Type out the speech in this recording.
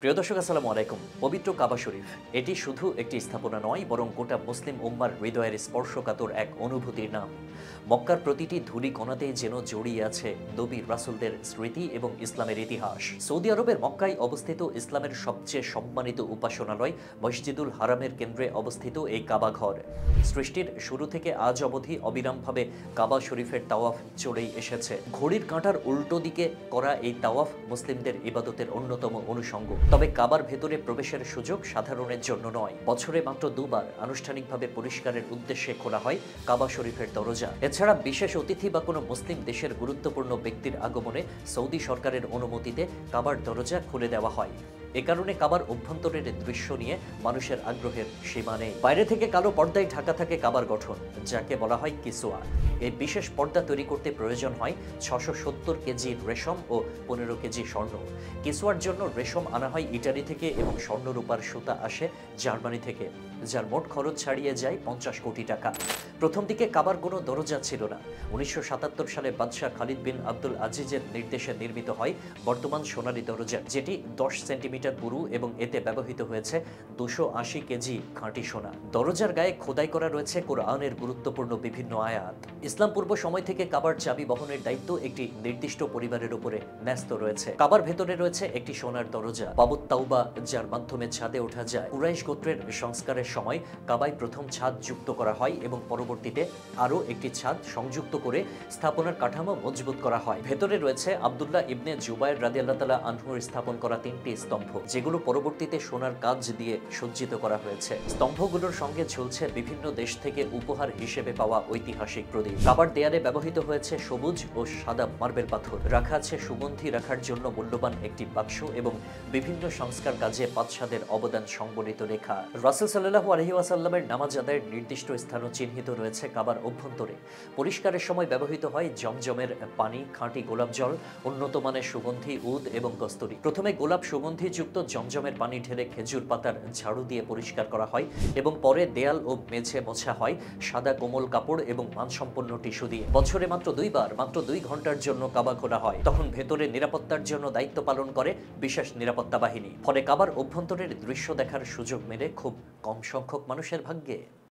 প্রিয় দর্শক আসসালামু আলাইকুম। পবিত্র কাবা শরীফ এটি শুধু একটি স্থাপনা নয়, বরং গোটা মুসলিম উম্মার হৃদয়ের স্পর্শকাতর এক অনুভূতির নাম। মক্কার প্রতিটি ধূলি কণাতেই যেন জড়িয়ে আছে নবী রাসূলদের স্মৃতি এবং ইসলামের ইতিহাস। সৌদি আরবের মক্কায় অবস্থিত ইসলামের সবচেয়ে সম্মানিত উপাসনালয় মসজিদুল হারামের কেন্দ্রে অবস্থিত এই কাবা ঘর সৃষ্টির শুরু থেকে আজ অবধি অবিরামভাবে কাবা শরীফের তাওয়াফ চলেই এসেছে। ঘড়ির কাঁটার উল্টো দিকে করা এই তাওয়াফ মুসলিমদের ইবাদতের অন্যতম অনুষঙ্গ। তবে কাবার ভেতরে প্রবেশের সুযোগ সাধারণের জন্য নয়। বছরে মাত্র দুবার আনুষ্ঠানিকভাবে পরিষ্কারের উদ্দেশ্যে খোলা হয় কাবা শরীফের দরজা। এছাড়া বিশেষ অতিথি বা কোনো মুসলিম দেশের গুরুত্বপূর্ণ ব্যক্তির আগমনে সৌদি সরকারের অনুমতিতে কাবার দরজা খুলে দেওয়া হয়। এ কারণে কাবার অভ্যন্তরের দৃশ্য নিয়ে মানুষের আগ্রহের সীমা নেই। বাইরে থেকে কালো পর্দায় ঢাকা থাকে কাবার গঠন, যাকে বলা হয় কিসওয়া। এই বিশেষ পর্দা তৈরি করতে প্রয়োজন হয় ৬৭০ কেজি রেশম ও ১৫ কেজি স্বর্ণ। কিসওয়ার জন্য রেশম আনা হয় ইটালি থেকে এবং স্বর্ণরূপার সুতা আসে জার্মানি থেকে, যার মোট খরচ ছাড়িয়ে যায় ৫০ কোটি টাকা। প্রথম দিকে কাবার কোনো দরজা ছিল না। ১৯৭৭ সালে বাদশাহ খালিদ বিন আব্দুল আজিজের নির্দেশে নির্মিত হয় বর্তমান সোনালী দরজা, যেটি ১০ সেন্টিমিটার পুরু এবং এতে ব্যবহৃত হয়েছে ২৮০ কেজি খাঁটি সোনা। দরজার গায়ে খোদাই করা রয়েছে কোরআনের গুরুত্বপূর্ণ বিভিন্ন আয়াত। ইসলাম পূর্ব সময় থেকে কাবার চাবি বহনের দায়িত্ব একটি নির্দিষ্ট পরিবারের উপরে ন্যস্ত রয়েছে। কাবার ভেতরে রয়েছে একটি সোনার দরজা, বাবুত তাওবা, যার মাধ্যমে ছাদে ওঠা যায়। কুরাইশ গোত্রের সংস্কারের সময় কাবায় প্রথম ছাদ যুক্ত করা হয় এবং পরবর্তীতে আরও একটি ছাদ সংযুক্ত করে স্থাপনার কাঠামো মজবুত করা হয়। ভেতরে রয়েছে আব্দুল্লাহ ইবনে জুবায়ের রাদিয়াল্লাহু তাআলা আনহুর স্থাপন করা ৩টি স্তম্ভ, যেগুলো পরবর্তীতে সোনার কাজ দিয়ে সজ্জিত করা হয়েছে। স্তম্ভগুলোর সঙ্গে ঝুলছে বিভিন্ন দেশ থেকে উপহার হিসেবে পাওয়া ঐতিহাসিক প্রদীপ। কাবার দেয়ালে ব্যবহৃত হয়েছে সবুজ ও সাদা মার্বেল পাথর। রাখা আছে সুগন্ধি রাখার জন্য মূল্যবান একটি বাক্স এবং বিভিন্ন সংস্কার কাজে বাদশাদের অবদান সংবলিত লেখা। রাসূল সাল্লাল্লাহু আলাইহি ওয়াসাল্লামের নামাজ আদায়ের নির্দিষ্ট স্থানও চিহ্নিত রয়েছে কাবার অভ্যন্তরে। পরিষ্কারের সময় ব্যবহৃত হয় জমজমের পানি, খাঁটি গোলাপ জল, উন্নত মানের সুগন্ধি উদ এবং কস্তুরী। প্রথমে গোলাপ সুগন্ধিযুক্ত জমজমের পানি ঢেলে খেজুর পাতার ঝাড়ু দিয়ে পরিষ্কার করা হয় এবং পরে দেয়াল ও মেঝে মোছা হয় সাদা কোমল কাপড় এবং মানসম্পন্ন টিস্যু দিয়ে। বছরে মাত্র দুইবার, মাত্র ২ ঘন্টার জন্য কাবা খোলা হয়। তখন ভেতরে নিরাপত্তার জন্য দায়িত্ব পালন করে বিশেষ নিরাপত্তা বাহিনী। ফলে কাবার অভ্যন্তরের দৃশ্য দেখার সুযোগ মেলে খুব কম সংখ্যক মানুষের ভাগ্যে।